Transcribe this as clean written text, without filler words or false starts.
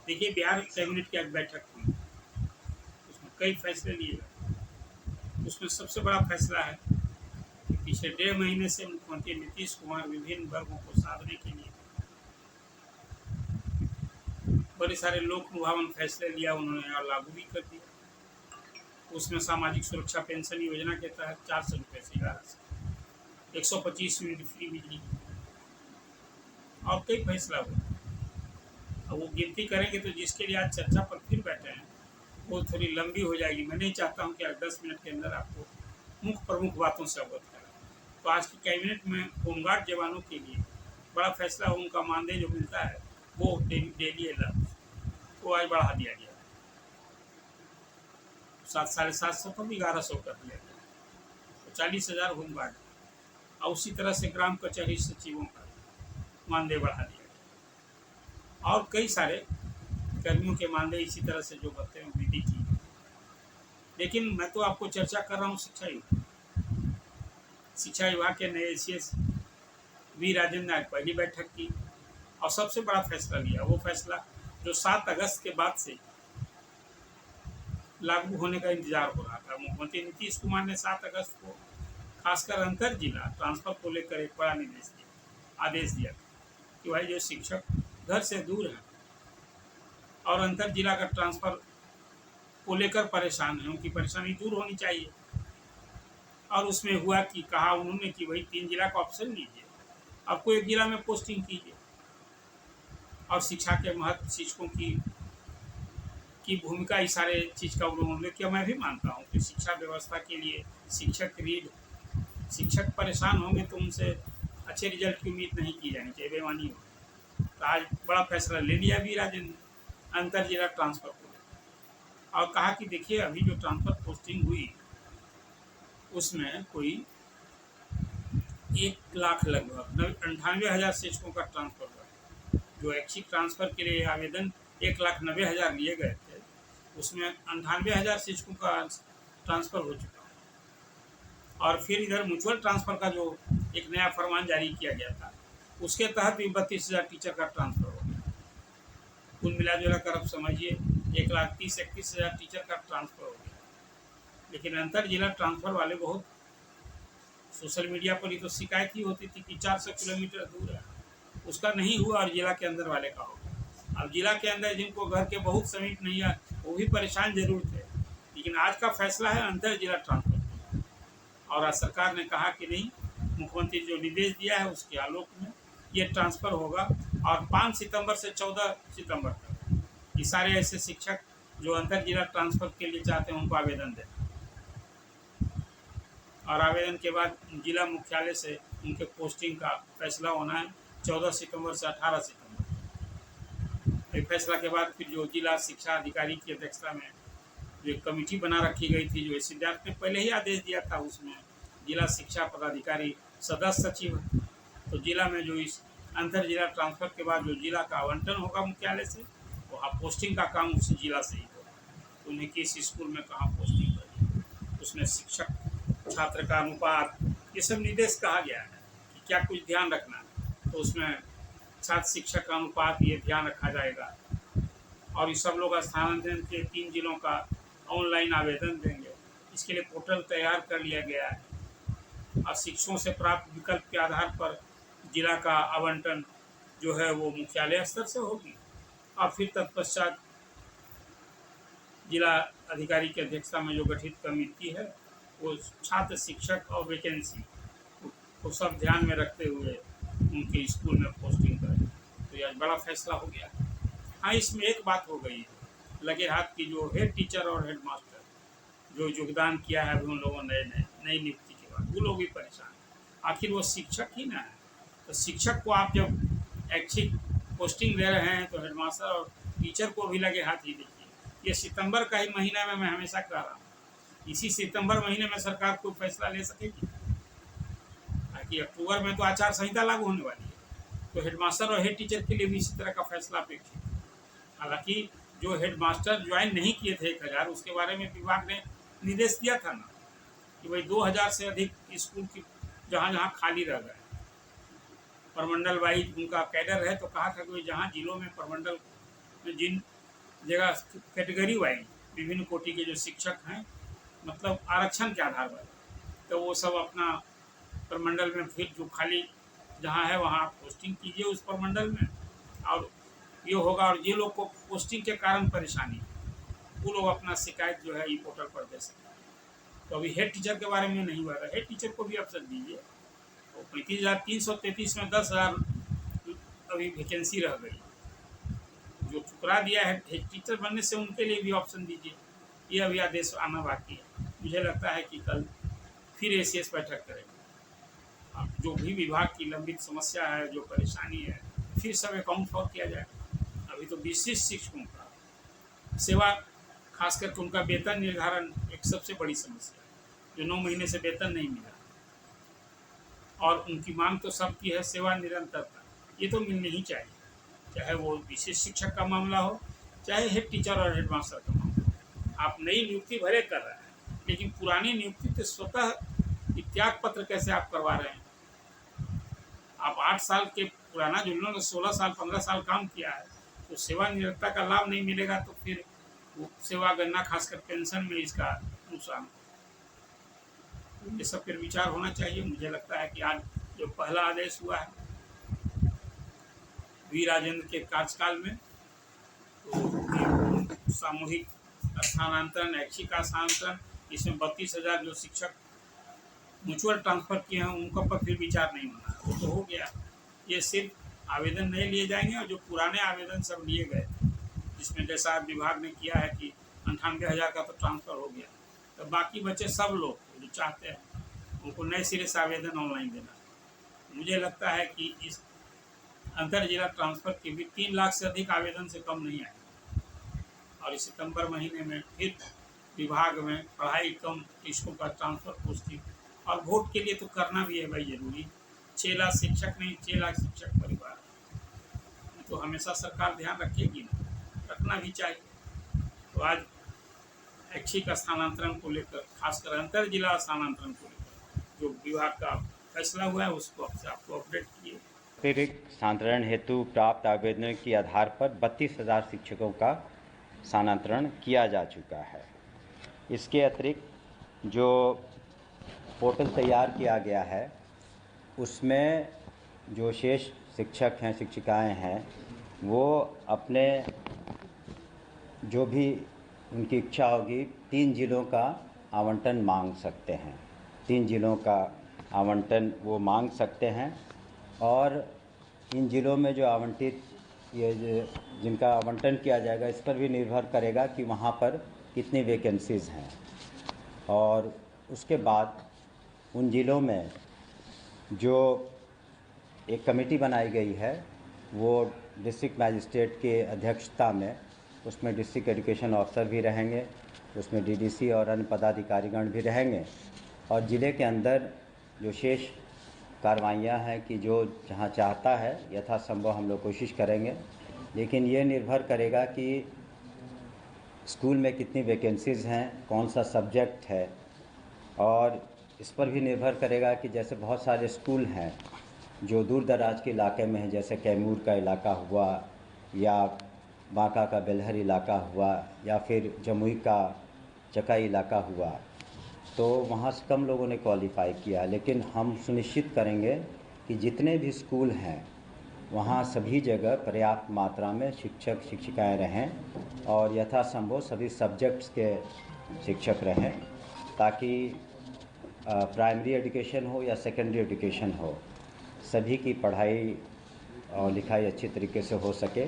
देखिए, बिहार कैबिनेट की आज बैठक हुई, उसमें कई फैसले लिए गए। उसमें सबसे बड़ा फैसला है कि पिछले 1.5 महीने से मुख्यमंत्री नीतीश कुमार विभिन्न वर्गों को साधने के लिए बड़े सारे लोक लुभावन फैसले लिया उन्होंने और लागू भी कर दिया। उसमें सामाजिक सुरक्षा पेंशन योजना के तहत 400 रुपये से 125 यूनिट फ्री बिजली और कई फैसला हुआ। अब वो गिनती करेंगे तो जिसके लिए आज चर्चा पर फिर बैठे हैं वो थोड़ी लंबी हो जाएगी। मैं नहीं चाहता हूँ कि आज 10 मिनट के अंदर आपको मुख्य प्रमुख बातों से अवगत कराएं। तो आज की कैबिनेट में होमगार्ड जवानों के लिए बड़ा फैसला, उनका मानदेय जो मिलता है वो डेली अलाउंस वो आज बढ़ा दिया गया, 700 को 1100 कर दिया गया, तो 40,000 होमगार्ड। और उसी तरह से ग्राम कचहरी सचिवों का मानदेय बढ़ा दिया गया और कई सारे कर्मियों के मानदेय इसी तरह से जो बढ़ते हैं वृद्धि की। लेकिन मैं तो आपको चर्चा कर रहा हूँ शिक्षा विभाग के नए एसीएस वी राजेंद्र ने आज पहली बैठक की और सबसे बड़ा फैसला लिया। वो फैसला जो 7 अगस्त के बाद से लागू होने का इंतजार हो रहा था। मुख्यमंत्री नीतीश कुमार ने 7 अगस्त को खासकर अंतर जिला ट्रांसफर को लेकर एक बड़ा आदेश दिया कि भाई जो शिक्षक घर से दूर है और अंतर जिला का ट्रांसफर को लेकर परेशान है, उनकी परेशानी दूर होनी चाहिए। और उसमें हुआ कि कहा उन्होंने कि भाई 3 जिला का ऑप्शन लीजिए, आपको एक जिला में पोस्टिंग कीजिए। और शिक्षा के महत्व, शिक्षकों की भूमिका, इस सारे चीज़ का उन्होंने किया। मैं भी मानता हूँ कि शिक्षा व्यवस्था के लिए शिक्षक परेशान होंगे तो उनसे अच्छे रिजल्ट की उम्मीद नहीं की जानी चाहिए, बेईमानी हो। तो आज बड़ा फैसला ले लिया भी राजेंद्र अंतर जिला ट्रांसफर को और कहा कि देखिए अभी जो ट्रांसफर पोस्टिंग हुई उसमें कोई 1 लाख लगभग 98,000 शिक्षकों का ट्रांसफर हुआ। जो ऐच्छिक ट्रांसफर के लिए आवेदन 1,90,000 लिए गए थे उसमें 98,000 शिक्षकों का ट्रांसफर हो चुका है। और फिर इधर म्यूचुअल ट्रांसफर का जो एक नया फरमान जारी किया गया था उसके तहत भी 32,000 टीचर का ट्रांसफर हो गया। कुल मिला जुला कर अब समझिए 1,30,31,000 टीचर का ट्रांसफर हो गया। लेकिन अंतर जिला ट्रांसफर वाले बहुत सोशल मीडिया पर ही तो शिकायत ही होती थी कि 400 किलोमीटर दूर है, उसका नहीं हुआ और जिला के अंदर वाले का हो गया। अब जिला के अंदर जिनको घर के बहुत समीप नहीं है वो भी परेशान जरूर थे, लेकिन आज का फैसला है अंतर जिला ट्रांसफर और आज सरकार ने कहा कि नहीं, मुख्यमंत्री जो निर्देश दिया है उसके आलोक में ये ट्रांसफर होगा। और 5 सितंबर से 14 सितंबर तक ये सारे ऐसे शिक्षक जो अंतर जिला ट्रांसफर के लिए चाहते हैं उनको आवेदन दें और आवेदन के बाद जिला मुख्यालय से उनके पोस्टिंग का फैसला होना है 14 सितंबर से 18 सितंबर। एक फैसला के बाद फिर जो जिला शिक्षा अधिकारी की अध्यक्षता में जो एक कमेटी बना रखी गई थी, जो सिद्धार्थ ने पहले ही आदेश दिया था, उसमें जिला शिक्षा पदाधिकारी सदस्य सचिव है। तो जिला में जो इस अंतर जिला ट्रांसफर के बाद जो जिला का आवंटन होगा मुख्यालय से, वहाँ पोस्टिंग का काम उसी जिला से ही होगा। उन्हें किस स्कूल में कहाँ पोस्टिंग करनी, उसमें शिक्षक छात्र का अनुपात, ये सब निर्देश कहा गया है कि क्या कुछ ध्यान रखना है। तो उसमें छात्र शिक्षक का अनुपात ये ध्यान रखा जाएगा और ये सब लोग स्थानांतरण के 3 जिलों का ऑनलाइन आवेदन देंगे। इसके लिए पोर्टल तैयार कर लिया गया है और शिक्षकों से प्राप्त विकल्प के आधार पर जिला का आवंटन जो है वो मुख्यालय स्तर से होगी और फिर तत्पश्चात जिला अधिकारी की अध्यक्षता में जो गठित कमेटी है वो छात्र शिक्षक और वैकेंसी को सब ध्यान में रखते हुए उनके स्कूल में पोस्टिंग करें। तो यह बड़ा फैसला हो गया। हाँ, इसमें एक बात हो गई है, लगे हाथ की जो हेड टीचर और हेड मास्टर जो योगदान किया है उन लोगों ने नई नियुक्ति के बाद, वो लोग भी परेशान। आखिर वो शिक्षक ही ना है, तो शिक्षक को आप जब ऐच्छिक पोस्टिंग दे रहे हैं तो हेडमास्टर और टीचर को भी लगे हाथ ही देखिए। ये सितंबर का ही महीना में मैं हमेशा कह रहा हूँ, इसी सितंबर महीने में सरकार कोई फैसला ले सकेगी, ताकि अक्टूबर में तो आचार संहिता लागू होने वाली है। तो हेडमास्टर और हेड टीचर के लिए भी इसी तरह का फैसला अपेक्षित है। हालांकि जो हेडमास्टर ज्वाइन नहीं किए थे 1000, उसके बारे में विभाग ने निर्देश दिया था ना कि भाई 2000 से अधिक स्कूल की जहाँ जहाँ खाली रह गए प्रमंडल वाइज उनका कैडर है, तो कहा था कि जहाँ जिलों में प्रमंडल में जिन जगह कैटेगरी वाइज विभिन्न कोटि के जो शिक्षक हैं, मतलब आरक्षण के आधार पर, तो वो सब अपना प्रमंडल में फिर जो खाली जहाँ है वहाँ आप पोस्टिंग कीजिए उस प्रमंडल में, और ये होगा। और ये लोग को पोस्टिंग के कारण परेशानी वो लोग अपना शिकायत जो है ई पोर्टल पर दे सकते हैं। तो अभी हेड टीचर के बारे में नहीं हुआ था, हेड टीचर को भी अवसर दीजिए। तो 35,333 में 10,000 अभी वैकेंसी रह गई, जो ठुकरा दिया है हेड टीचर बनने से उनके लिए भी ऑप्शन दीजिए। ये अभी आदेश आना बाकी है। मुझे लगता है कि कल फिर एसीएस बैठक करेंगे। अब जो भी विभाग की लंबित समस्या है, जो परेशानी है, फिर सब अकाउंट फॉर किया जाए। अभी तो विशिष्ट शिक्षकों का सेवा, खास करके उनका वेतन निर्धारण एक सबसे बड़ी समस्या है, जो 9 महीने से वेतन नहीं मिला, और उनकी मांग तो सबकी है सेवा निरंतरता, ये तो मिलनी ही चाहिए, चाहे वो विशेष शिक्षक का मामला हो, चाहे हेड टीचर और हेड मास्टर का मामला हो। आप नई नियुक्ति भले कर रहे हैं, लेकिन पुरानी नियुक्ति तो स्वतः त्याग पत्र कैसे आप करवा रहे हैं? आप 8 साल के पुराना, जो उन्होंने 16 साल 15 साल काम किया है, तो सेवा निरंतरता का लाभ नहीं मिलेगा, तो फिर वो सेवा गणना खासकर पेंशन में इसका नुकसान, ये सब पर विचार होना चाहिए। मुझे लगता है कि आज जो पहला आदेश हुआ है वी राजेंद्र के कार्यकाल में, तो सामूहिक स्थानांतरण, ऐच्छिक स्थानांतरण, इसमें 32,000 जो शिक्षक म्यूचुअल ट्रांसफर किए हैं उनका पर फिर विचार नहीं होना, वो तो हो गया। ये सिर्फ आवेदन नहीं लिए जाएंगे, और जो पुराने आवेदन सब लिए गए थे, जिसमें जैसा विभाग ने किया है कि 98,000 का तो ट्रांसफ़र हो गया, तो बाकी बचे सब लोग जो चाहते हैं उनको नए सिरे से आवेदन ऑनलाइन देना। मुझे लगता है कि इस अंतर जिला ट्रांसफ़र के भी 3 लाख से अधिक आवेदन से कम नहीं आए, और इस सितंबर महीने में फिर विभाग में पढ़ाई कम शिक्षकों का ट्रांसफ़र पोस्टिंग, और वोट के लिए तो करना भी है भाई जरूरी। 6 लाख शिक्षक नहीं, 6 लाख शिक्षक परिवार, तो हमेशा सरकार ध्यान रखेगी ना, रखना भी चाहिए। तो आज ऐच्छिक स्थानांतरण को लेकर, खासकर अंतर जिला स्थानांतरण को लेकर जो विभाग का फैसला हुआ है, उसको आपको अपडेट किए। अतिरिक्त स्थानांतरण हेतु प्राप्त आवेदनों के आधार पर 32,000 शिक्षकों का स्थानांतरण किया जा चुका है। इसके अतिरिक्त जो पोर्टल तैयार किया गया है, उसमें जो शेष शिक्षक हैं, शिक्षिकाएं हैं, वो अपने जो भी उनकी इच्छा होगी 3 जिलों का आवंटन मांग सकते हैं। 3 जिलों का आवंटन वो मांग सकते हैं, और इन जिलों में जो आवंटित जिनका आवंटन किया जाएगा, इस पर भी निर्भर करेगा कि वहाँ पर कितनी वैकेंसीज़ हैं। और उसके बाद उन जिलों में जो एक कमेटी बनाई गई है, वो डिस्ट्रिक्ट मजिस्ट्रेट के अध्यक्षता में, उसमें डिस्ट्रिक्ट एजुकेशन ऑफिसर भी रहेंगे, उसमें डीडीसी और अन्य पदाधिकारीगण भी रहेंगे, और ज़िले के अंदर जो शेष कार्रवाइयाँ हैं कि जो जहाँ चाहता है यथासंभव हम लोग कोशिश करेंगे। लेकिन ये निर्भर करेगा कि स्कूल में कितनी वैकेंसीज़ हैं, कौन सा सब्जेक्ट है, और इस पर भी निर्भर करेगा कि जैसे बहुत सारे स्कूल हैं जो दूर दराज के इलाके में हैं, जैसे कैमूर का इलाका हुआ, या बांका का बेलहर इलाका हुआ, या फिर जमुई का चकाई इलाका हुआ, तो वहाँ से कम लोगों ने क्वालिफ़ाई किया। लेकिन हम सुनिश्चित करेंगे कि जितने भी स्कूल हैं वहाँ सभी जगह पर्याप्त मात्रा में शिक्षक शिक्षिकाएं रहें, और यथासंभव सभी सब्जेक्ट्स के शिक्षक रहें, ताकि प्राइमरी एजुकेशन हो या सेकेंडरी एजुकेशन हो, सभी की पढ़ाई और लिखाई अच्छी तरीके से हो सके।